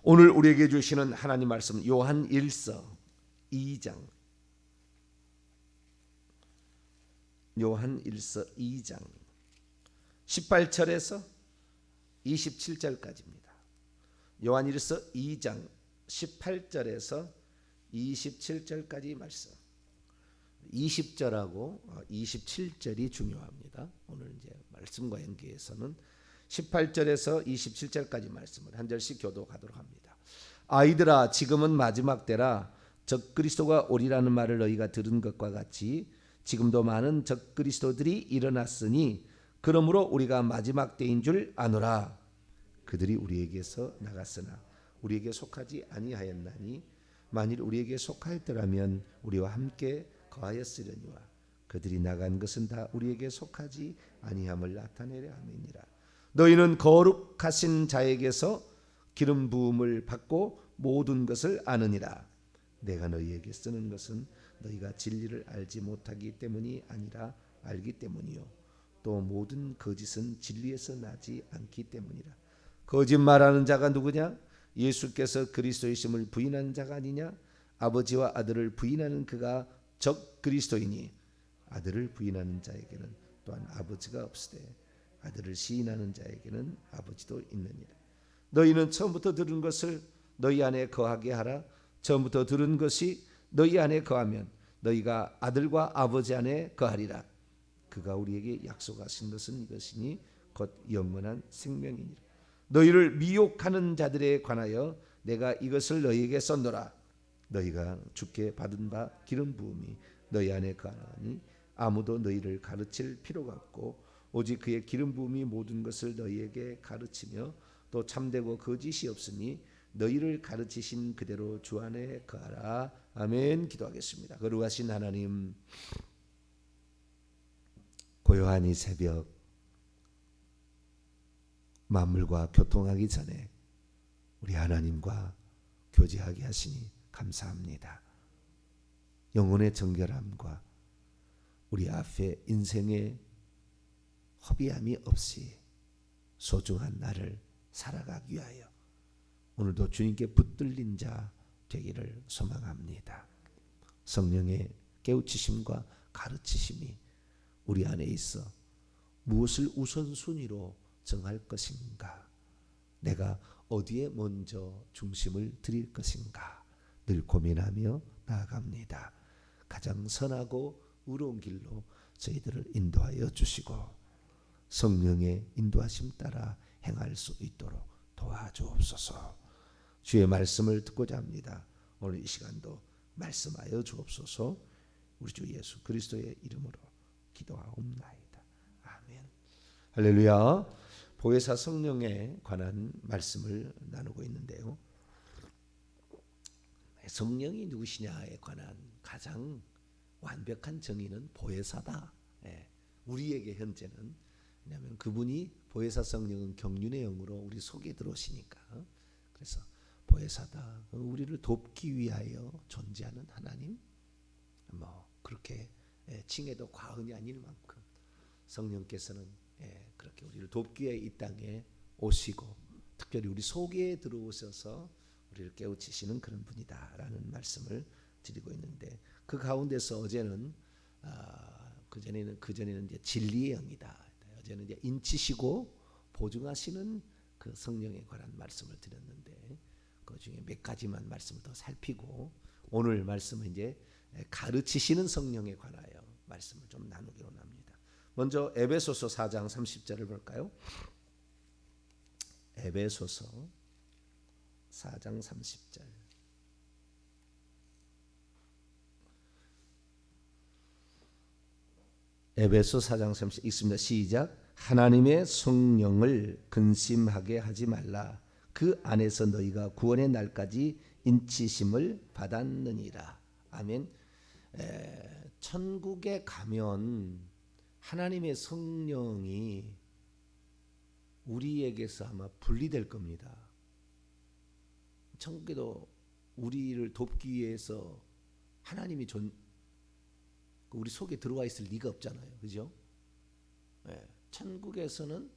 오늘 우리에게 주시는 하나님 말씀 요한 1서 2장 요한 1서 2장 18절에서 27절까지입니다. 요한 1서 2장 18절에서 27절까지 말씀. 20절하고 27절이 중요합니다. 오늘 이제 말씀과 연계해서는 18절에서 27절까지 말씀을 한 절씩 교독하도록 합니다. 아이들아, 지금은 마지막 때라. 적그리스도가 오리라는 말을 너희가 들은 것과 같이 지금도 많은 적그리스도들이 일어났으니 그러므로 우리가 마지막 때인 줄 아노라. 그들이 우리에게서 나갔으나 우리에게 속하지 아니하였나니 만일 우리에게 속하였더라면 우리와 함께 거하였으려니와 그들이 나간 것은 다 우리에게 속하지 아니함을 나타내려 함이니라. 너희는 거룩하신 자에게서 기름 부음을 받고 모든 것을 아느니라. 내가 너희에게 쓰는 것은 너희가 진리를 알지 못하기 때문이 아니라 알기 때문이요 또 모든 거짓은 진리에서 나지 않기 때문이라. 거짓말하는 자가 누구냐? 예수께서 그리스도이심을 부인하는 자가 아니냐? 아버지와 아들을 부인하는 그가 적 그리스도이니 아들을 부인하는 자에게는 또한 아버지가 없으되 아들을 시인하는 자에게는 아버지도 있느니라. 너희는 처음부터 들은 것을 너희 안에 거하게 하라. 처음부터 들은 것이 너희 안에 거하면 너희가 아들과 아버지 안에 거하리라. 그가 우리에게 약속하신 것은 이것이니 곧 영원한 생명이니라. 너희를 미혹하는 자들에 관하여 내가 이것을 너희에게 썼노라. 너희가 주께 받은 바 기름 부음이 너희 안에 거하니 아무도 너희를 가르칠 필요가 없고 오직 그의 기름 부음이 모든 것을 너희에게 가르치며 또 참되고 거짓이 없으니 너희를 가르치신 그대로 주 안에 거하라. 아멘. 기도하겠습니다. 거룩하신 하나님, 고요한 이 새벽 만물과 교통하기 전에 우리 하나님과 교제하게 하시니 감사합니다. 영혼의 정결함과 우리 앞에 인생의 허비함이 없이 소중한 나를 살아가기 위하여 오늘도 주님께 붙들린 자 되기를 소망합니다. 성령의 깨우치심과 가르치심이 우리 안에 있어 무엇을 우선순위로 정할 것인가, 내가 어디에 먼저 중심을 드릴 것인가 늘 고민하며 나아갑니다. 가장 선하고 의로운 길로 저희들을 인도하여 주시고 성령의 인도하심 따라 행할 수 있도록 도와주옵소서. 주의 말씀을 듣고자 합니다. 오늘 이 시간도 말씀하여 주옵소서. 우리 주 예수 그리스도의 이름으로 기도하옵나이다. 아멘. 할렐루야. 보혜사 성령에 관한 말씀을 나누고 있는데요. 성령이 누구시냐에 관한 가장 완벽한 정의는 보혜사다. 우리에게 현재는, 왜냐하면 그분이 보혜사 성령은 경륜의 영으로 우리 속에 들어오시니까, 그래서 보혜사다. 우리를 돕기 위하여 존재하는 하나님, 그렇게 칭해도 과언이 아닐 만큼 성령께서는 그렇게 우리를 돕기 위해 이 땅에 오시고 특별히 우리 속에 들어오셔서 우리를 깨우치시는 그런 분이다라는 말씀을 드리고 있는데, 그 가운데서 어제는 그전에는 이제 진리의 영이다. 어제는 이제 인치시고 보증하시는 그 성령에 관한 말씀을 드렸는데, 그 중에 몇 가지만 말씀을 더 살피고 오늘 말씀은 이제 가르치시는 성령에 관하여 말씀을 좀 나누기로 합니다. 먼저 에베소서 4장 30절을 볼까요? 에베소서 4장 30절. 에베소 4장 30절 읽습니다. 시작. 하나님의 성령을 근심하게 하지 말라. 그 안에서 너희가 구원의 날까지 인치심을 받았느니라. 아멘. 천국에 가면 하나님의 성령이 우리에게서 아마 분리될 겁니다. 천국에도 우리를 돕기 위해서 하나님이 우리 속에 들어와 있을 리가 없잖아요. 그죠? 천국에서는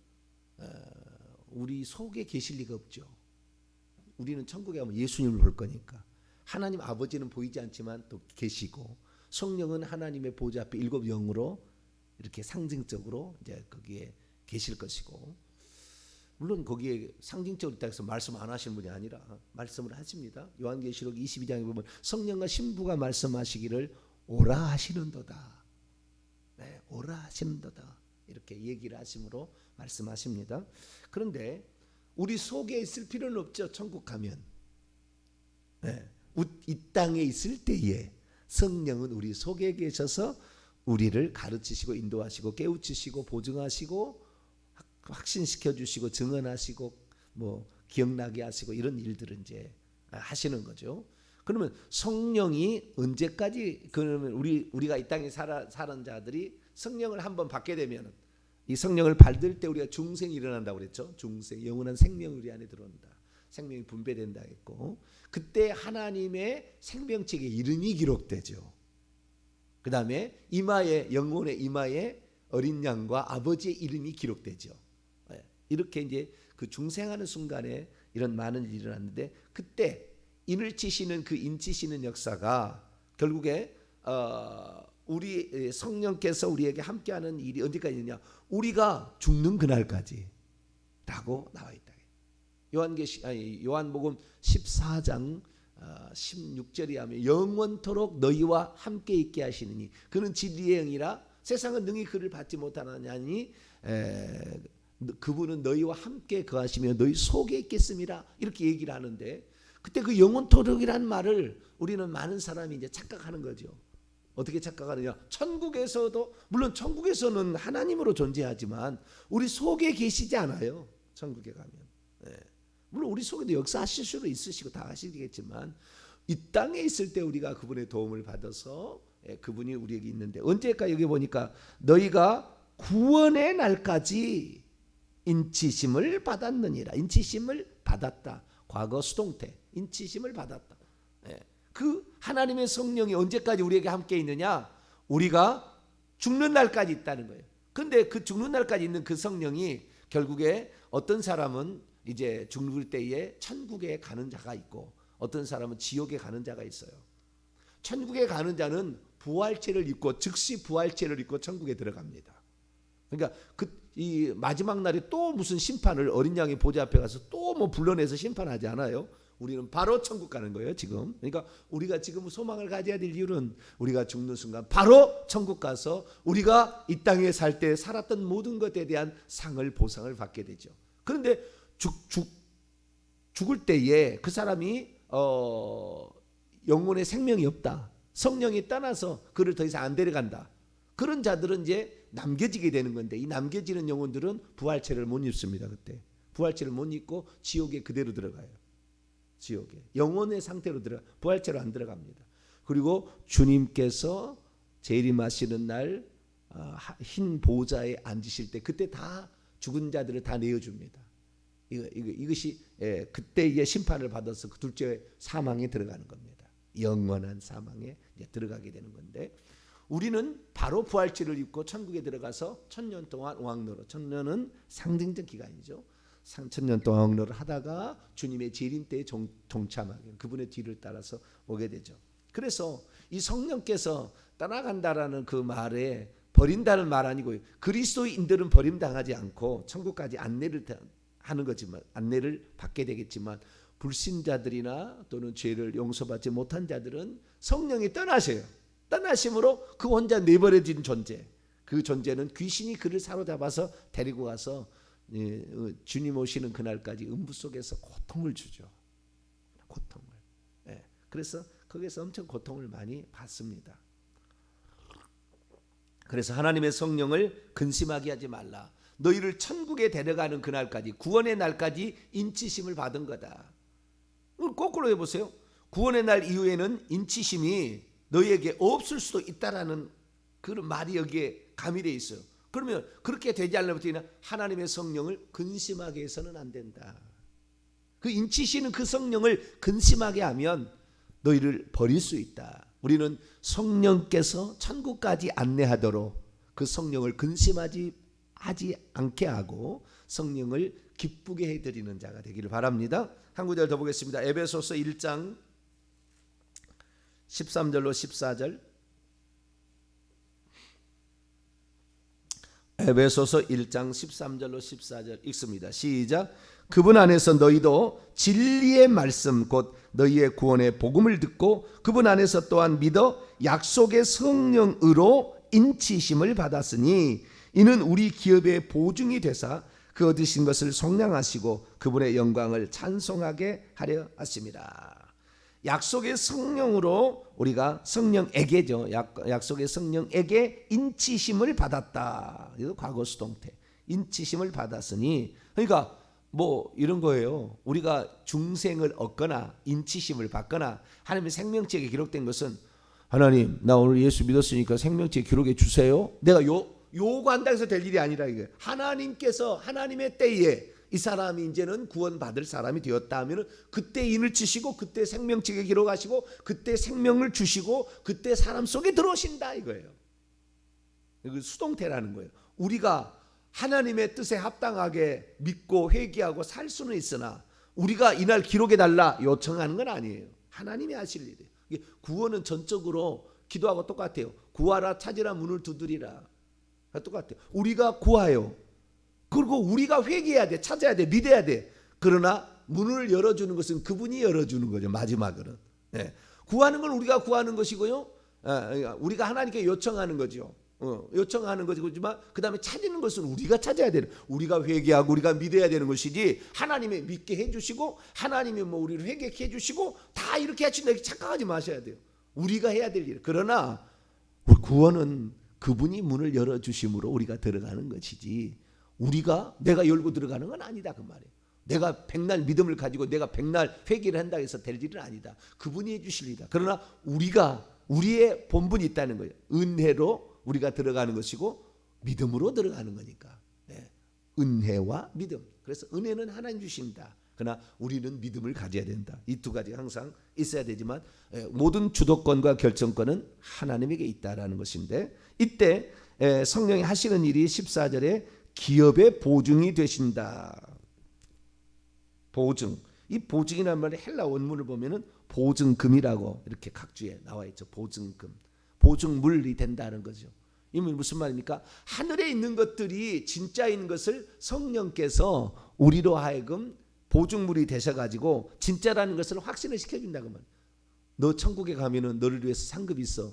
우리 속에 계실 리가 없죠. 우리는 천국에 가면 예수님을 볼 거니까. 하나님 아버지는 보이지 않지만 또 계시고, 성령은 하나님의 보좌 앞에 일곱 영으로 이렇게 상징적으로 이제 거기에 계실 것이고, 물론 거기에 상징적으로 있다 해서 말씀 안 하시는 분이 아니라 말씀을 하십니다. 요한계시록 22장에 보면 성령과 신부가 말씀하시기를 오라 하시는도다. 네, 오라 하시는도다. 이렇게 얘기를 하심으로 말씀하십니다. 그런데 우리 속에 있을 필요는 없죠. 천국 가면. 네, 이 땅에 있을 때에 성령은 우리 속에 계셔서 우리를 가르치시고 인도하시고 깨우치시고 보증하시고 확신시켜 주시고 증언하시고 뭐 기억나게 하시고 이런 일들을 이제 하시는 거죠. 그러면 성령이 언제까지, 그러면 우리가 이 땅에 사는 자들이 성령을 한번 받게 되면, 이 성령을 받을 때 우리가 중생이 일어난다고 그랬죠. 중생, 영원한 생명이 우리 안에 들어온다. 생명이 분배된다 했고, 그때 하나님의 생명책의 이름이 기록되죠. 그 다음에 이마에, 영혼의 이마에 어린 양과 아버지의 이름이 기록되죠. 이렇게 이제 그 중생하는 순간에 이런 많은 일이 일어났는데, 그때 인을 치시는 그 인치시는 역사가 결국에 우리 성령께서 우리에게 함께하는 일이 언제까지 있느냐, 우리가 죽는 그날까지라고 나와 있다. 요한복음 14장 16절에 하면 영원토록 너희와 함께 있게 하시느니 그는 진리의 영이라 세상은 능히 그를 받지 못하느냐니 그분은 너희와 함께 거하시며 너희 속에 있겠습니다. 이렇게 얘기를 하는데, 그때 그 영원토록이라는 말을 우리는 많은 사람이 이제 착각하는 거죠. 어떻게 착각하느냐? 천국에서도, 물론 천국에서는 하나님으로 존재하지만 우리 속에 계시지 않아요. 천국에 가면. 물론 우리 속에도 역사하실 수도 있으시고 다 하시겠지만, 이 땅에 있을 때 우리가 그분의 도움을 받아서 그분이 우리에게 있는데, 언제까 여기 보니까 너희가 구원의 날까지 인치심을 받았느니라. 인치심을 받았다. 과거 수동태. 인치심을 받았다. 그 하나님의 성령이 언제까지 우리에게 함께 있느냐? 우리가 죽는 날까지 있다는 거예요. 근데 그 죽는 날까지 있는 그 성령이 결국에 어떤 사람은 이제 죽을 때에 천국에 가는 자가 있고, 어떤 사람은 지옥에 가는 자가 있어요. 천국에 가는 자는 부활체를 입고, 즉시 부활체를 입고 천국에 들어갑니다. 그러니까 이 마지막 날에 또 무슨 심판을, 어린 양의 보좌 앞에 가서 또 뭐 불러내서 심판하지 않아요. 우리는 바로 천국 가는 거예요, 지금. 그러니까 우리가 지금 소망을 가져야 될 이유는 우리가 죽는 순간 바로 천국 가서 우리가 이 땅에 살 때 살았던 모든 것에 대한 상을, 보상을 받게 되죠. 그런데 죽을 때에 그 사람이 영혼의 생명이 없다. 성령이 떠나서 그를 더 이상 안 데려간다. 그런 자들은 이제 남겨지게 되는 건데, 이 남겨지는 영혼들은 부활체를 못 입습니다. 그때 부활체를 못 입고 지옥에 그대로 들어가요. 지옥에 영혼의 상태로 부활체로 안 들어갑니다. 그리고 주님께서 재림하시는 날 흰 보좌에 앉으실 때, 그때 다 죽은 자들을 다 내어줍니다. 이것이 그때의 심판을 받아서 그 둘째 사망에 들어가는 겁니다. 영원한 사망에 이제 들어가게 되는 건데, 우리는 바로 부활체를 입고 천국에 들어가서 천년 동안 왕노릇, 천년은 상징적 기간이죠. 3,000년 동안 왕노를 하다가 주님의 재림 때에 동참하게, 그분의 뒤를 따라서 오게 되죠. 그래서 이 성령께서 떠나간다라는 그 말에 버린다는 말 아니고요. 그리스도인들은 버림당하지 않고 천국까지 안내를 하는 거지만, 안내를 받게 되겠지만, 불신자들이나 또는 죄를 용서받지 못한 자들은 성령이 떠나셔요. 떠나심으로 그 혼자 내버려진 존재, 그 존재는 귀신이 그를 사로잡아서 데리고 가서 주님 오시는 그날까지 음부 속에서 고통을 주죠. 고통을. 그래서 거기서 엄청 고통을 많이 받습니다. 그래서 하나님의 성령을 근심하게 하지 말라. 너희를 천국에 데려가는 그날까지, 구원의 날까지 인치심을 받은 거다. 거꾸로 해보세요. 구원의 날 이후에는 인치심이 너희에게 없을 수도 있다라는 그런 말이 여기에 가미되어 있어요. 그러면 그렇게 되지 않으면 하나님의 성령을 근심하게 해서는 안 된다. 그 인치시는 그 성령을 근심하게 하면 너희를 버릴 수 있다. 우리는 성령께서 천국까지 안내하도록 그 성령을 근심하지 않게 하고, 성령을 기쁘게 해드리는 자가 되기를 바랍니다. 한 구절 더 보겠습니다. 에베소서 1장 13절로 14절. 에베소서 1장 13절로 14절 읽습니다. 시작. 그분 안에서 너희도 진리의 말씀 곧 너희의 구원의 복음을 듣고 그분 안에서 또한 믿어 약속의 성령으로 인치심을 받았으니 이는 우리 기업의 보증이 되사 그 얻으신 것을 속량하시고 그분의 영광을 찬송하게 하려 하심이라. 약속의 성령으로 우리가 성령에게죠. 약속의 성령에게 인치심을 받았다. 이거 과거 수동태. 인치심을 받았으니, 그러니까 뭐 이런 거예요. 우리가 중생을 얻거나 인치심을 받거나 하나님의 생명책에 기록된 것은, 하나님 나 오늘 예수 믿었으니까 생명책 기록해 주세요. 내가 요구한다 해서 될 일이 아니라 이거예요. 하나님께서 하나님의 때에 이 사람이 이제는 구원받을 사람이 되었다 하면 그때 인을 치시고 그때 생명책에 기록하시고 그때 생명을 주시고 그때 사람 속에 들어오신다 이거예요. 이거 수동태라는 거예요. 우리가 하나님의 뜻에 합당하게 믿고 회개하고 살 수는 있으나 우리가 이날 기록해 달라 요청하는 건 아니에요. 하나님이 하실 일이에요. 구원은 전적으로 기도하고 똑같아요. 구하라, 찾으라, 문을 두드리라. 똑같아요. 우리가 구하요. 그리고 우리가 회개해야 돼, 찾아야 돼, 믿어야 돼. 그러나 문을 열어주는 것은 그분이 열어주는 거죠. 마지막으로는. 네. 구하는 건 우리가 구하는 것이고요. 우리가 하나님께 요청하는 거죠. 요청하는 거지만 그 다음에 찾는 것은 우리가 찾아야 되는, 우리가 회개하고 우리가 믿어야 되는 것이지 하나님이 믿게 해주시고 하나님이 뭐 우리를 회개케 해주시고 다 이렇게 하신다 이렇게 착각하지 마셔야 돼요. 우리가 해야 될 일. 그러나 구원은 그분이 문을 열어주심으로 우리가 들어가는 것이지 우리가 내가 열고 들어가는 건 아니다 그 말이에요. 내가 백날 믿음을 가지고 내가 백날 회개를 한다 해서 될 일은 아니다. 그분이 해주실 일이다. 그러나 우리가 우리의 본분이 있다는 거예요. 은혜로 우리가 들어가는 것이고 믿음으로 들어가는 거니까. 네. 은혜와 믿음. 그래서 은혜는 하나님 주신다. 그러나 우리는 믿음을 가져야 된다. 이 두 가지가 항상 있어야 되지만 모든 주도권과 결정권은 하나님에게 있다라는 것인데, 이때 성령이 하시는 일이 14절에 기업의 보증이 되신다. 보증. 이 보증이라는 말의 헬라 원문을 보면은 보증금이라고 이렇게 각주에 나와 있죠. 보증금. 보증물이 된다는 거죠. 이 무슨 말입니까? 하늘에 있는 것들이 진짜인 것을 성령께서 우리로 하여금 보증물이 되셔가지고 진짜라는 것을 확신을 시켜준다고 말이에요. 너 천국에 가면은 너를 위해서 상급이 있어.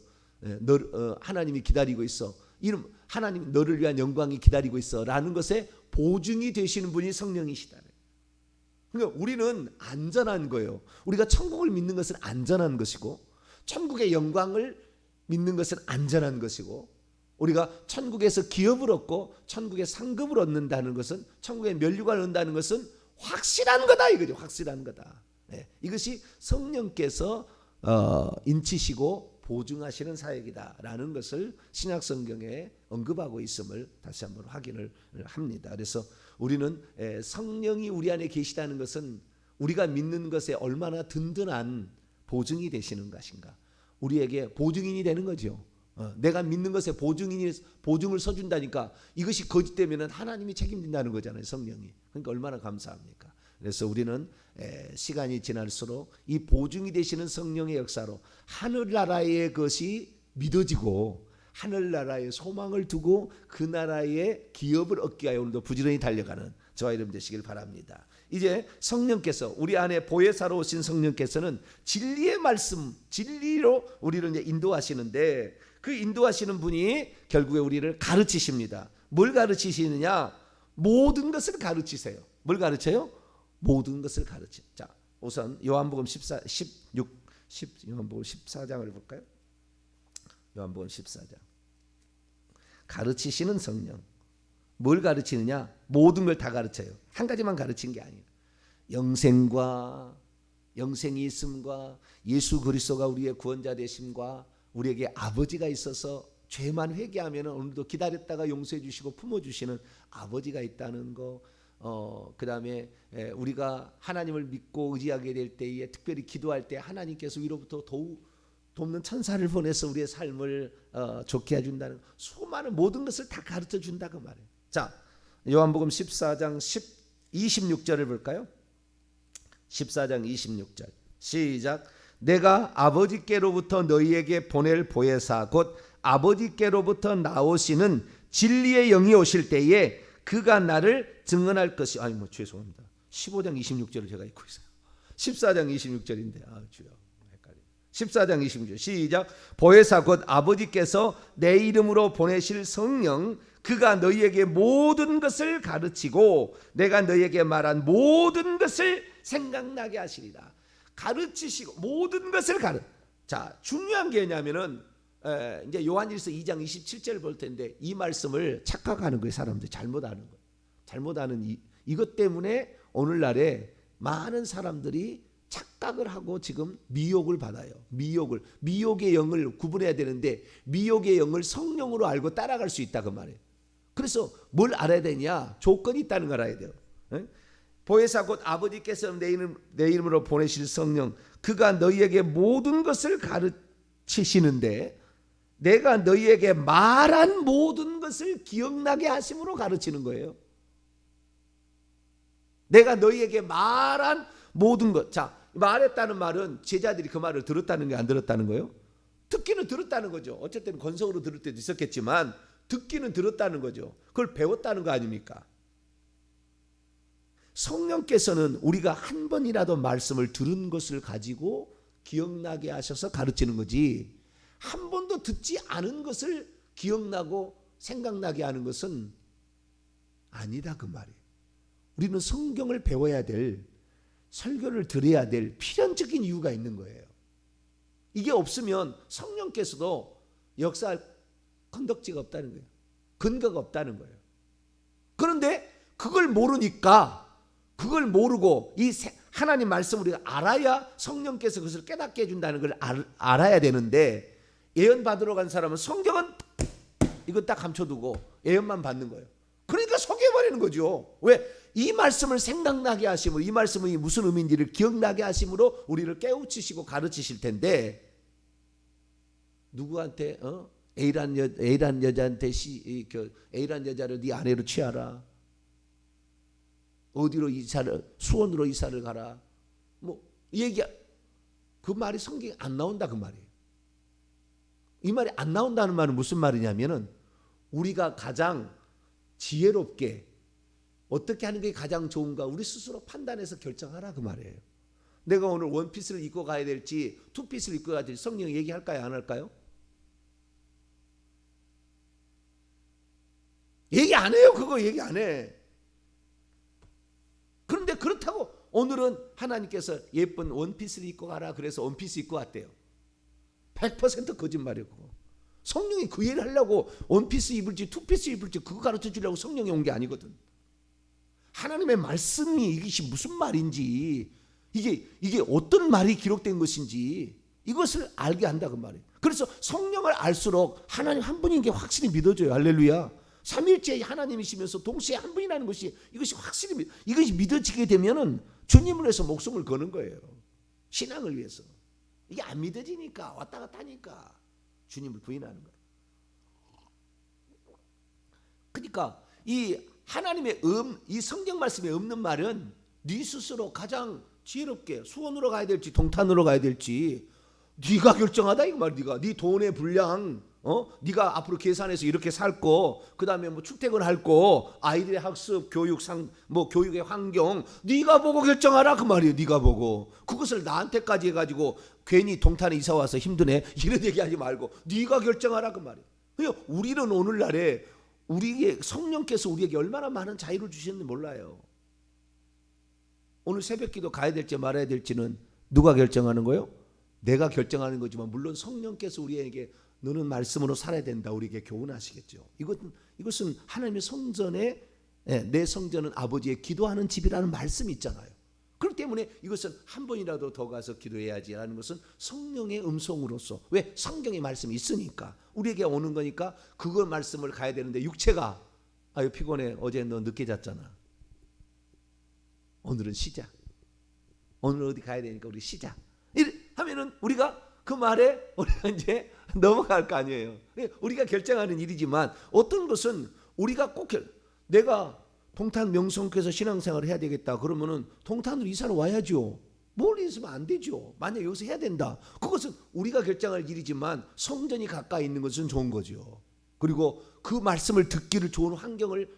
하나님이 기다리고 있어. 이름 하나님 너를 위한 영광이 기다리고 있어라는 것에 보증이 되시는 분이 성령이시다. 그러니까 우리는 안전한 거예요. 우리가 천국을 믿는 것은 안전한 것이고 천국의 영광을 믿는 것은 안전한 것이고 우리가 천국에서 기업을 얻고 천국의 상급을 얻는다는 것은 천국의 면류관을 얻는다는 것은 확실한 거다 이거죠. 확실한 거다. 네. 이것이 성령께서 인치시고 보증하시는 사역이다라는 것을 신약 성경에 언급하고 있음을 다시 한번 확인을 합니다. 그래서 우리는 성령이 우리 안에 계시다는 것은 우리가 믿는 것에 얼마나 든든한 보증이 되시는 것인가. 우리에게 보증인이 되는 거죠. 내가 믿는 것에 보증을 서준다니까 이것이 거짓되면 하나님이 책임진다는 거잖아요. 성령이. 그러니까 얼마나 감사합니까. 그래서 우리는 시간이 지날수록 이 보증이 되시는 성령의 역사로 하늘나라의 것이 믿어지고 하늘나라의 소망을 두고 그 나라의 기업을 얻기 위하여 오늘도 부지런히 달려가는 저와 여러분 되시길 바랍니다. 이제 성령께서 우리 안에 보혜사로 오신 성령께서는 진리의 말씀, 진리로 우리를 이제 인도하시는데 그 인도하시는 분이 결국에 우리를 가르치십니다. 뭘 가르치시느냐? 모든 것을 가르치세요. 뭘 가르쳐요? 모든 것을 가르쳐. 자, 우선 요한복음 14장을 볼까요? 요한복음 14장. 가르치시는 성령. 뭘 가르치느냐? 모든 걸 다 가르쳐요. 한 가지만 가르친 게 아니에요. 영생과 영생이 있음과 예수 그리스도가 우리의 구원자 되심과 우리에게 아버지가 있어서 죄만 회개하면 오늘도 기다렸다가 용서해 주시고 품어주시는 아버지가 있다는 거. 그 다음에 우리가 하나님을 믿고 의지하게 될 때에 특별히 기도할 때 하나님께서 위로부터 돕는 천사를 보내서 우리의 삶을 좋게 해준다는 수많은 모든 것을 다 가르쳐 준다고 말해요. 자, 요한복음 14장 26절을 볼까요? 14장 26절 시작. 내가 아버지께로부터 너희에게 보낼 보혜사 곧 아버지께로부터 나오시는 진리의 영이 오실 때에 그가 나를 증언할 것이 죄송합니다. 15장 26절을 제가 읽고 있어요. 14장 26절인데 주여 헷갈려. 14장 26절 시작. 보혜사 곧 아버지께서 내 이름으로 보내실 성령 그가 너희에게 모든 것을 가르치고 내가 너희에게 말한 모든 것을 생각나게 하시리라. 가르치시고 모든 것을 자, 중요한 게 뭐냐면은 이제 요한일서 2장 27절을 볼 텐데 이 말씀을 착각하는 거예요. 사람들이 잘못하는 거예요. 잘못하는 이것 때문에 오늘날에 많은 사람들이 착각을 하고 지금 미혹을 받아요. 미혹의 영을 구분해야 되는데 미혹의 영을 성령으로 알고 따라갈 수 있다 그 말이에요. 그래서 뭘 알아야 되냐? 조건이 있다는 걸 알아야 돼요. 보혜사 곧 아버지께서 내 이름으로 보내실 성령 그가 너희에게 모든 것을 가르치시는데 내가 너희에게 말한 모든 것을 기억나게 하심으로 가르치는 거예요. 내가 너희에게 말한 모든 것. 자, 말했다는 말은 제자들이 그 말을 들었다는 게 안 들었다는 거예요? 듣기는 들었다는 거죠. 어쨌든 건성으로 들을 때도 있었겠지만 듣기는 들었다는 거죠. 그걸 배웠다는 거 아닙니까? 성령께서는 우리가 한 번이라도 말씀을 들은 것을 가지고 기억나게 하셔서 가르치는 거지 한 번도 듣지 않은 것을 기억나고 생각나게 하는 것은 아니다 그 말이에요. 우리는 성경을 배워야 될 설교를 들어야 될 필연적인 이유가 있는 거예요. 이게 없으면 성령께서도 역사할 건덕지가 없다는 거예요. 근거가 없다는 거예요. 그런데 그걸 모르고 이 하나님 말씀을 우리가 알아야 성령께서 그것을 깨닫게 해준다는 걸 알아야 되는데 예언 받으러 간 사람은 성경은 이거 딱 감춰두고 예언만 받는 거예요. 그러니까 속여버리는 거죠. 왜? 이 말씀을 생각나게 하심으로 이 말씀이 무슨 의미인지를 기억나게 하심으로 우리를 깨우치시고 가르치실 텐데 누구한테 A란 여자한테 A란 여자를 네 아내로 취하라. 어디로 수원으로 이사를 가라. 그 말이 성경에 안 나온다 그 말이에요. 이 말이 안 나온다는 말은 무슨 말이냐면은 우리가 가장 지혜롭게 어떻게 하는 게 가장 좋은가 우리 스스로 판단해서 결정하라 그 말이에요. 내가 오늘 원피스를 입고 가야 될지 투피스를 입고 가야 될지 성령이 얘기할까요 안 할까요? 얘기 안 해요. 그거 얘기 안 해. 그런데 그렇다고 오늘은 하나님께서 예쁜 원피스를 입고 가라 그래서 원피스 입고 왔대요. 100% 거짓말이고 성령이 그 일을 하려고 원피스 입을지 투피스 입을지 그거 가르쳐 주려고 성령이 온 게 아니거든. 하나님의 말씀이 이것이 무슨 말인지 이게 어떤 말이 기록된 것인지 이것을 알게 한다 그 말이에요. 그래서 성령을 알수록 하나님 한 분인 게 확실히 믿어져요. 할렐루야. 삼일째 하나님이시면서 동시에 한 분이라는 것이 이것이 확실히 이것이 믿어지게 되면은 주님을 위해서 목숨을 거는 거예요. 신앙을 위해서. 이게 안 믿어지니까 왔다 갔다 하니까 주님을 부인하는 거예요. 그러니까 이 하나님의 이 성경 말씀에 없는 말은 네 스스로 가장 지혜롭게 수원으로 가야 될지 동탄으로 가야 될지 네가 결정하다 이 말. 네 돈의 분량 네가 앞으로 계산해서 이렇게 살 거, 그다음에 출퇴근할 거, 아이들의 학습, 교육의 환경 네가 보고 결정하라 그 말이에요. 네가 보고 그것을 나한테까지 해가지고 괜히 동탄에 이사 와서 힘드네 이런 얘기하지 말고 네가 결정하라 그 말이에요. 그러니까 우리는 오늘날에 우리에게 성령께서 우리에게 얼마나 많은 자유를 주셨는지 몰라요. 오늘 새벽기도 가야 될지 말아야 될지는 누가 결정하는 거예요? 내가 결정하는 거지만 물론 성령께서 우리에게 너는 말씀으로 살아야 된다 우리에게 교훈하시겠죠. 이것은 하나님의 성전에 내 성전은 아버지의 기도하는 집이라는 말씀이 있잖아요. 그렇기 때문에 이것은 한 번이라도 더 가서 기도해야지 하는 것은 성령의 음성으로서 왜? 성경의 말씀이 있으니까 우리에게 오는 거니까 그거 말씀을 가야 되는데 육체가 아유 피곤해 어제 너 늦게 잤잖아. 오늘은 쉬자. 오늘 어디 가야 되니까 우리 쉬자. 이래 하면은 우리가 그 말에 우리가 이제 넘어갈 거 아니에요. 우리가 결정하는 일이지만 어떤 것은 우리가 꼭 내가 동탄 명성교회에서 신앙생활을 해야 되겠다 그러면은 동탄으로 이사를 와야죠. 멀리 있으면 안 되죠. 만약 여기서 해야 된다, 그것은 우리가 결정할 일이지만 성전이 가까이 있는 것은 좋은 거죠. 그리고 그 말씀을 듣기를 좋은 환경을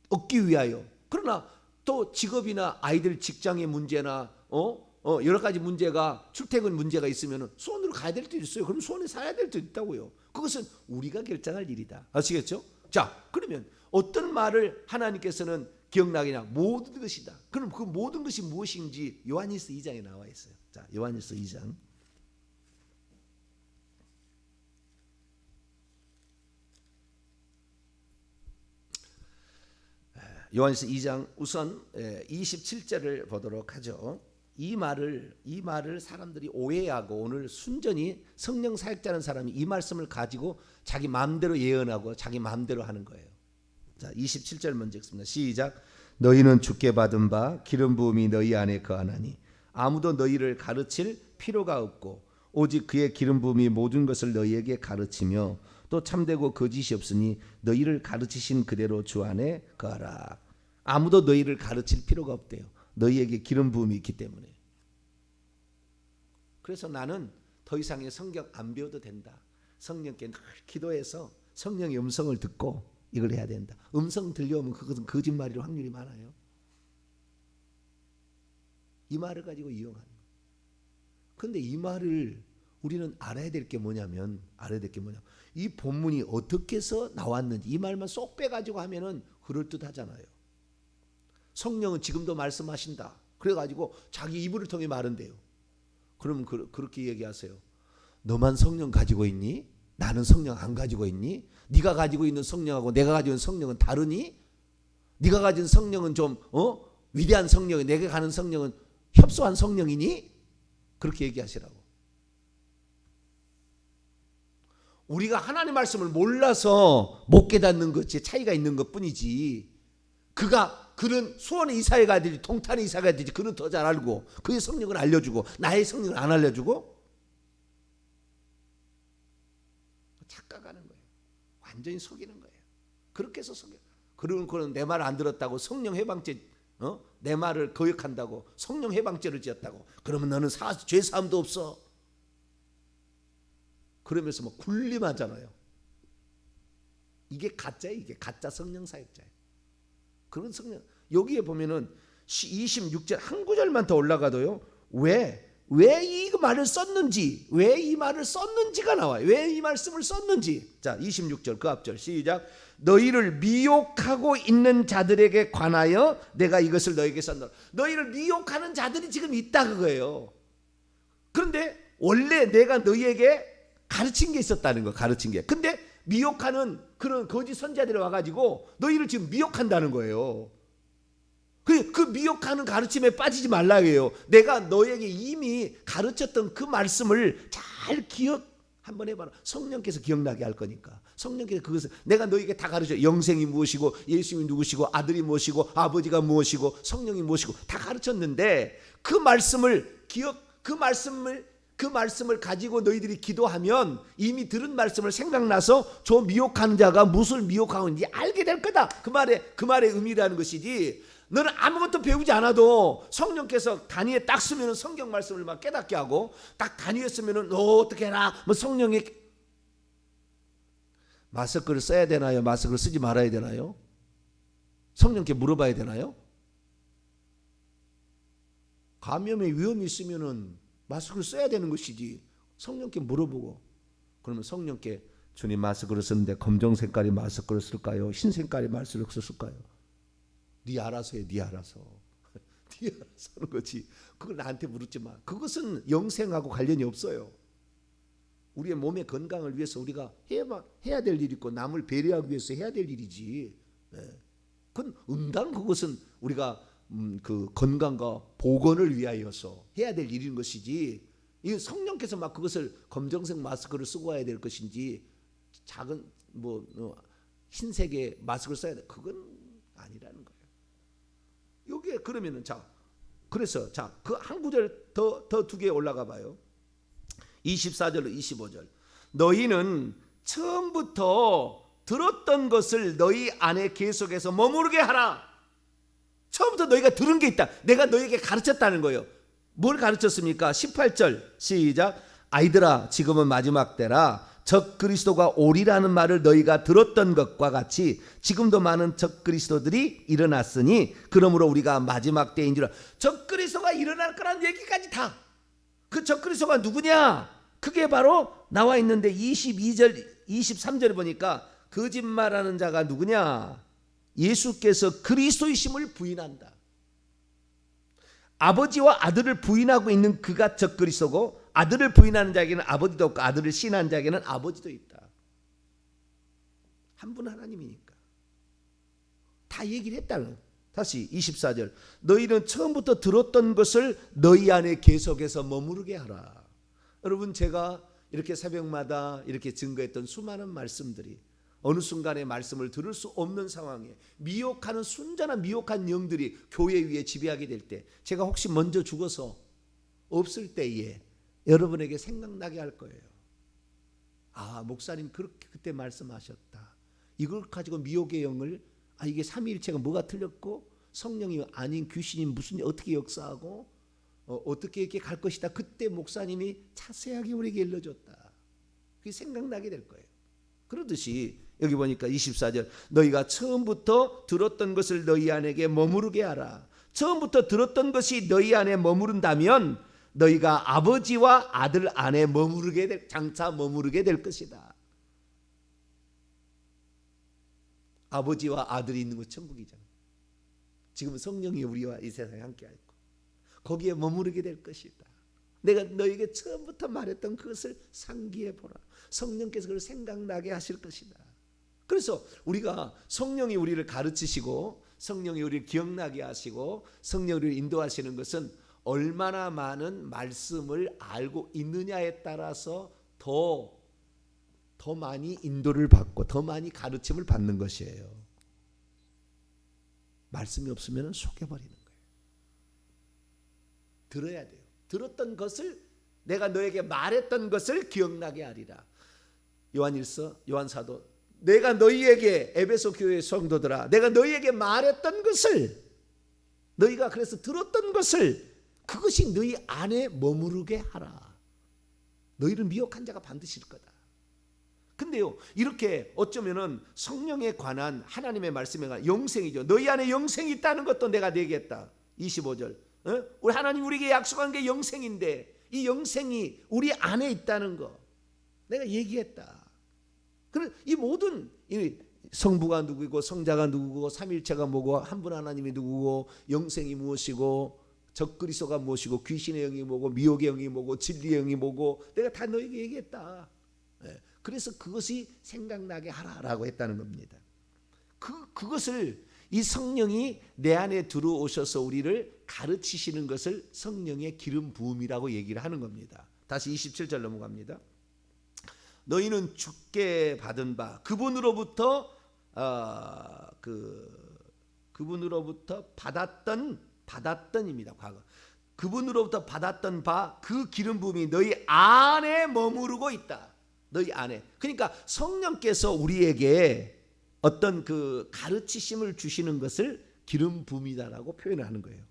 얻기 위하여. 그러나 또 직업이나 아이들 직장의 문제나 여러 가지 문제가, 출퇴근 문제가 있으면 수원으로 가야 될 때도 있어요. 그럼 수원에 살아야 될 때도 있다고요. 그것은 우리가 결정할 일이다. 아시겠죠? 자, 그러면 어떤 말을 하나님께서는 기억나게냐? 모든 것이다. 그럼 그 모든 것이 무엇인지 요한일서 2장에 나와 있어요. 자, 요한일서 2장. 요한일서 2장 우선 27절을 보도록 하죠. 이 말을 사람들이 오해하고 오늘 순전히 성령 사역자는 사람이 이 말씀을 가지고 자기 마음대로 예언하고 자기 마음대로 하는 거예요. 자, 27절 먼저 읽습니다. 시작. 너희는 주께 받은 바 기름 부음이 너희 안에 거하나니 아무도 너희를 가르칠 필요가 없고 오직 그의 기름 부음이 모든 것을 너희에게 가르치며 또 참되고 거짓이 없으니 너희를 가르치신 그대로 주 안에 거하라. 아무도 너희를 가르칠 필요가 없대요. 너희에게 기름 부음이 있기 때문에. 그래서 나는 더 이상의 성경 안 배워도 된다. 성령께 늘 기도해서 성령의 음성을 듣고 이걸 해야 된다. 음성 들려오면 그것은 거짓말일 확률이 많아요. 이 말을 가지고 이용하는 거예요. 그런데 이 말을 우리는 알아야 될 게 뭐냐면 이 본문이 어떻게 해서 나왔는지 이 말만 쏙 빼가지고 하면은 그럴듯하잖아요. 성령은 지금도 말씀하신다. 그래가지고 자기 이불을 통해 말한대요. 그러면 그렇게 얘기하세요. 너만 성령 가지고 있니? 나는 성령 안 가지고 있니? 네가 가지고 있는 성령하고 내가 가지고 있는 성령은 다르니? 네가 가진 성령은 좀 위대한 성령이, 내가 가는 성령은 협소한 성령이니? 그렇게 얘기하시라고. 우리가 하나님 말씀을 몰라서 못 깨닫는 것이 차이가 있는 것뿐이지. 그는 수원에 이사해 가야 되지, 동탄에 이사해 가야 되지. 그는 더 잘 알고 그의 성령을 알려주고 나의 성령을 안 알려주고 착각하는 거예요. 완전히 속이는 거예요. 그렇게 해서 속여. 그러면 그는 내 말 안 들었다고 성령 해방죄, 내 말을 거역한다고 성령 해방죄를 지었다고. 그러면 너는 죄 사함도 없어. 그러면서 뭐 군림하잖아요. 이게 가짜예요. 이게 가짜 성령 사역자예요. 그런 성령. 여기에 보면은 26절 한 구절만 더 올라가도요. 왜 이 말을 썼는지, 왜 이 말을 썼는지가 나와요. 왜 이 말씀을 썼는지. 자, 26절 그 앞절 시작. 너희를 미혹하고 있는 자들에게 관하여 내가 이것을 너에게 썼노라. 너희를 미혹하는 자들이 지금 있다 그거예요. 그런데 원래 내가 너희에게 가르친 게 있었다는 거, 가르친 게. 근데 미혹하는 그런 거짓 선자들이 와가지고 너희를 지금 미혹한다는 거예요. 그 미혹하는 가르침에 빠지지 말라고요. 내가 너에게 이미 가르쳤던 그 말씀을 잘 기억 한번 해봐라. 성령께서 기억나게 할 거니까. 성령께서 그것을 내가 너에게 다 가르쳐. 영생이 무엇이고 예수님이 누구시고 아들이 무엇이고 아버지가 무엇이고 성령이 무엇이고 다 가르쳤는데 그 말씀을 그 말씀을 가지고 너희들이 기도하면 이미 들은 말씀을 생각나서 저 미혹하는 자가 무엇을 미혹하고 있는지 알게 될 거다. 그 말의 의미라는 것이지. 너는 아무것도 배우지 않아도 성령께서 단위에 딱 쓰면 성경 말씀을 막 깨닫게 하고 딱 단위에 쓰면 너 어떻게 해라. 뭐 성령이 마스크를 써야 되나요? 마스크를 쓰지 말아야 되나요? 성령께 물어봐야 되나요? 감염의 위험이 있으면은 마스크를 써야 되는 것이지. 성령께 물어보고. 그러면 성령께 주님 마스크를 쓰는데 검정 색깔의 마스크를 쓸까요? 흰 색깔의 마스크를 쓸까요? 네 알아서 해. 네 알아서. 네 알아서 하는 거지. 그걸 나한테 물었지 마. 그것은 영생하고 관련이 없어요. 우리의 몸의 건강을 위해서 우리가 해야 될 일이 있고 남을 배려하기 위해서 해야 될 일이지. 그건 응당 그것은 우리가 그 건강과 보건을 위하여서 해야 될 일인 것이지. 이 성령께서 막 그것을 검정색 마스크를 쓰고 와야 될 것인지 작은 흰색의 마스크를 써야 돼. 그건 아니라는 거예요. 여기에 그러면은 그래서 그 한 구절 더 두 개 올라가 봐요. 24절로 25절. 너희는 처음부터 들었던 것을 너희 안에 계속해서 머무르게 하라. 처음부터 너희가 들은 게 있다. 내가 너희에게 가르쳤다는 거예요. 뭘 가르쳤습니까? 18절 시작. 아이들아 지금은 마지막 때라. 적 그리스도가 오리라는 말을 너희가 들었던 것과 같이 지금도 많은 적 그리스도들이 일어났으니 그러므로 우리가 마지막 때인 줄. 적 그리스도가 일어날 거라는 얘기까지 다. 그 적 그리스도가 누구냐? 그게 바로 나와 있는데 22절 23절에 보니까 거짓말하는 자가 누구냐? 예수께서 그리스도이심을 부인한다. 아버지와 아들을 부인하고 있는 그가 적 그리스도고, 아들을 부인하는 자에게는 아버지도 없고 아들을 시인하는 자에게는 아버지도 있다. 한 분 하나님이니까 다 얘기를 했다는 거예요. 다시 24절. 너희는 처음부터 들었던 것을 너희 안에 계속해서 머무르게 하라. 여러분, 제가 이렇게 새벽마다 이렇게 증거했던 수많은 말씀들이 어느 순간에 말씀을 들을 수 없는 상황에 미혹하는 순전한 미혹한 영들이 교회 위에 지배하게 될 때, 제가 혹시 먼저 죽어서 없을 때에 여러분에게 생각나게 할 거예요. 아, 목사님 그렇게 그때 말씀하셨다. 이걸 가지고 미혹의 영을, 아, 이게 삼위일체가 뭐가 틀렸고 성령이 아닌 귀신이 무슨 어떻게 역사하고 어떻게 이렇게 갈 것이다. 그때 목사님이 자세하게 우리에게 일러줬다. 그게 생각나게 될 거예요. 그러듯이 여기 보니까 24절. 너희가 처음부터 들었던 것을 너희 안에게 머무르게 하라. 처음부터 들었던 것이 너희 안에 머무른다면 너희가 아버지와 아들 안에 장차 머무르게 될 것이다. 아버지와 아들이 있는 곳 천국이잖아. 지금 성령이 우리와 이 세상에 함께 있고 거기에 머무르게 될 것이다. 내가 너에게 처음부터 말했던 그것을 상기해 보라. 성령께서 그걸 생각나게 하실 것이다. 그래서 우리가 성령이 우리를 가르치시고 성령이 우리를 기억나게 하시고 성령이 우리를 인도하시는 것은 얼마나 많은 말씀을 알고 있느냐에 따라서 더 많이 인도를 받고 더 많이 가르침을 받는 것이에요. 말씀이 없으면 속여버리는 거예요. 들어야 돼요. 들었던 것을, 내가 너에게 말했던 것을 기억나게 하리라. 요한일서 요한사도, 내가 너희에게, 에베소 교회 성도들아, 내가 너희에게 말했던 것을, 너희가 그래서 들었던 것을, 그것이 너희 안에 머무르게 하라. 너희를 미혹한 자가 반드시 일 거다. 근데요, 이렇게 어쩌면은 성령에 관한 하나님의 말씀에 관한 영생이죠. 너희 안에 영생이 있다는 것도 내가 얘기했다. 25절. 우리 하나님 우리에게 약속한 게 영생인데 이 영생이 우리 안에 있다는 거 내가 얘기했다. 그래, 이 모든 이 성부가 누구고 성자가 누구고 삼일체가 뭐고 한 분 하나님이 누구고 영생이 무엇이고 적그리스도가 무엇이고 귀신의 영이 뭐고 미혹의 영이 뭐고 진리의 영이 뭐고 내가 다 너에게 얘기했다. 그래서 그것이 생각나게 하라라고 했다는 겁니다. 그것을 이 성령이 내 안에 들어오셔서 우리를 가르치시는 것을 성령의 기름 부음이라고 얘기를 하는 겁니다. 다시 27절 넘어갑니다. 너희는 주께 받은 바 그분으로부터 그분으로부터 받았던입니다. 과거 그분으로부터 받았던 바 그 기름 부음이 너희 안에 머무르고 있다. 너희 안에. 그러니까 성령께서 우리에게 어떤 그 가르치심을 주시는 것을 기름 부음이다라고 표현을 하는 거예요.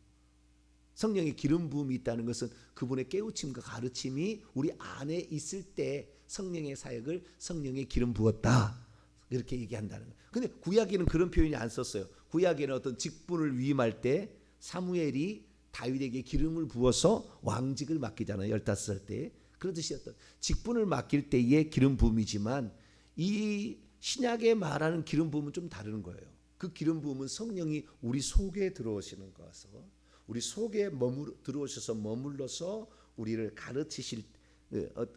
성령의 기름 부음이 있다는 것은 그분의 깨우침과 가르침이 우리 안에 있을 때 성령의 사역을 성령의 기름 부었다. 이렇게 얘기한다는 거예요. 근데 구약에는 그런 표현이 안 썼어요. 구약에는 어떤 직분을 위임할 때 사무엘이 다윗에게 기름을 부어서 왕직을 맡기잖아요. 15살 때. 그러듯이 어떤 직분을 맡길 때의 기름 부음이지만 이 신약에 말하는 기름 부음은 좀 다른 거예요. 그 기름 부음은 성령이 우리 속에 들어오시는 거라서 우리 속에 들어오셔서 머물러서 우리를 가르치실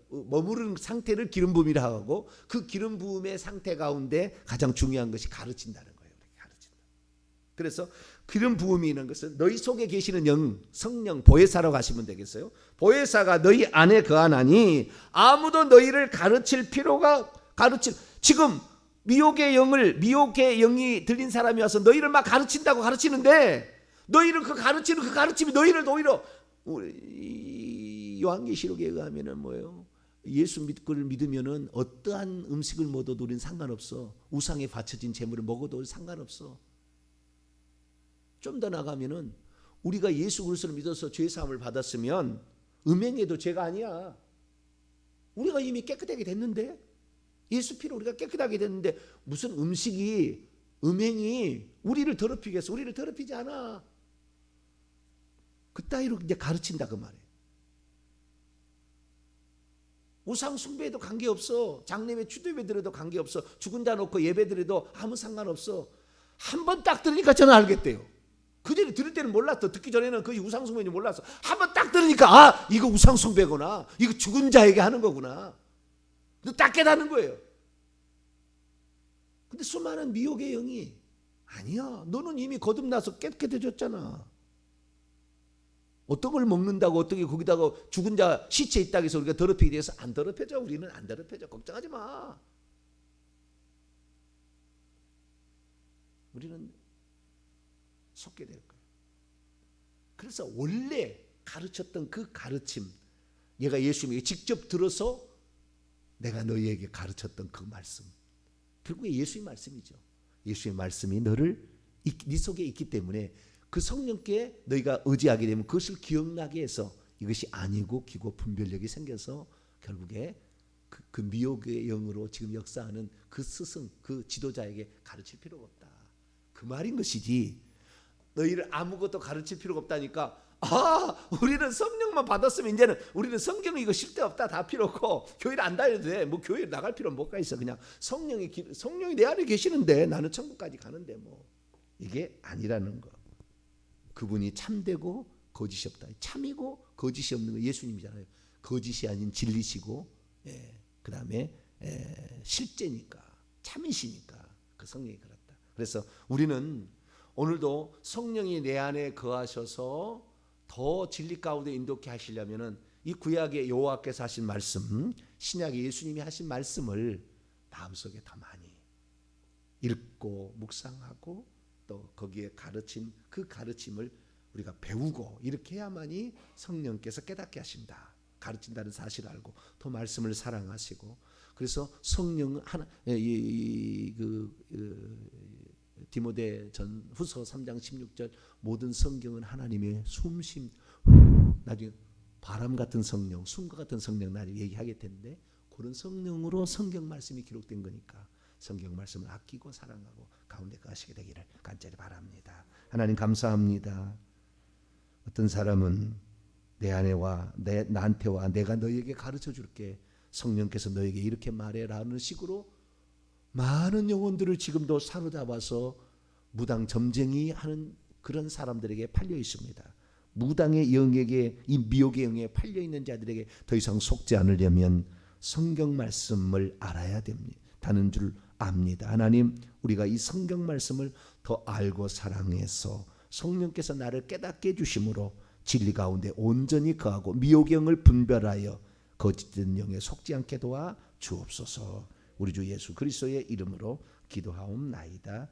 머무르는 상태를 기름 부음이라 하고 그 기름 부음의 상태 가운데 가장 중요한 것이 가르친다는 거예요. 가르친다. 그래서 기름 부음이 있는 것은 너희 속에 계시는 영, 성령, 보혜사라고 하시면 되겠어요. 보혜사가 너희 안에 거하나니 아무도 너희를 가르칠 필요가 지금 미혹의 영이 들린 사람이 와서 너희를 막 가르친다고 가르치는데 너희를 그 가르치는 그 가르침이 너희를 오히려 요한계시록에 의하면은 뭐예요? 예수 믿고를 믿으면은 어떠한 음식을 먹어도 우리는 상관없어. 우상에 바쳐진 재물을 먹어도 상관없어. 좀 더 나가면은 우리가 예수 그리스도를 믿어서 죄 사함을 받았으면 음행해도 죄가 아니야. 우리가 이미 깨끗하게 됐는데, 예수 피로 우리가 깨끗하게 됐는데 무슨 음식이, 음행이 우리를 더럽히겠어? 우리를 더럽히지 않아. 그따위로 이제 가르친다 그 말이에요. 우상 숭배에도 관계없어. 장례회 추도예배 드려도 관계없어. 죽은 자 놓고 예배 드려도 아무 상관없어. 한 번 딱 들으니까 저는 알겠대요. 그전에 들을 때는 몰랐어. 듣기 전에는 그게 우상 숭배인지 몰랐어. 한 번 딱 들으니까 아, 이거 우상 숭배구나. 이거 죽은 자에게 하는 거구나. 딱 깨닫는 거예요. 근데 수많은 미혹의 영이 아니야. 너는 이미 거듭나서 깨끗해졌잖아. 어떤 걸 먹는다고 어떻게 거기다가 죽은 자 시체 있다고 해서 우리가 더럽히게 돼서 안 더럽혀져. 우리는 안 더럽혀져. 걱정하지 마. 우리는 속게 될 거예요. 그래서 원래 가르쳤던 그 가르침, 얘가 예수님에게 직접 들어서 내가 너희에게 가르쳤던 그 말씀, 결국에 예수의 말씀이죠. 예수의 말씀이 네 속에 있기 때문에 그 성령께 너희가 의지하게 되면 그것을 기억나게 해서 이것이 아니고 기고 분별력이 생겨서 결국에 그 미혹의 영으로 지금 역사하는 그 스승, 그 지도자에게 가르칠 필요가 없다. 그 말인 것이지. 너희를 아무것도 가르칠 필요가 없다니까. 아, 우리는 성령만 받았으면 이제는 우리는 성경 이거 쓸데없다. 다 필요 없고 교회를 안 다녀도 돼. 뭐 교회 나갈 필요는 뭐가 있어. 그냥 성령이 내 안에 계시는데 나는 천국까지 가는데 뭐. 이게 아니라는 거. 그분이 참되고 거짓이 없다. 참이고 거짓이 없는 거 예수님이잖아요. 거짓이 아닌 진리시고, 그 다음에 실제니까, 참이시니까 그 성령이 그렇다. 그래서 우리는 오늘도 성령이 내 안에 거하셔서 더 진리 가운데 인도케 하시려면은 이 구약의 여호와께서 하신 말씀, 신약의 예수님이 하신 말씀을 마음속에 더 많이 읽고 묵상하고 또 거기에 가르친 그 가르침을 우리가 배우고 이렇게 해야만이 성령께서 깨닫게 하신다. 가르친다는 사실을 알고 또 말씀을 사랑하시고, 그래서 성령은 하나, 디모데 전 후서 3장 16절 모든 성경은 하나님의 숨심, 나중에 바람 같은 성령, 숨과 같은 성령 나중에 얘기하게 텐데 그런 성령으로 성경 말씀이 기록된 거니까 성경 말씀을 아끼고 사랑하고 가운데 가시게 되기를 간절히 바랍니다. 하나님 감사합니다. 어떤 사람은 내 안에 와, 나한테 와, 내가 너에게 가르쳐 줄게. 성령께서 너에게 이렇게 말해라는 식으로 많은 영혼들을 지금도 사로잡아서 무당 점쟁이 하는 그런 사람들에게 팔려 있습니다. 무당의 영에게, 이 미혹의 영에 팔려 있는 자들에게 더 이상 속지 않으려면 성경 말씀을 알아야 된다는 줄 압니다. 하나님, 우리가 이 성경 말씀을 더 알고 사랑해서 성령께서 나를 깨닫게 해주심으로 진리 가운데 온전히 거하고 미혹의 영을 분별하여 거짓된 영에 속지 않게 도와 주옵소서. 우리 주 예수 그리스도의 이름으로 기도하옵나이다.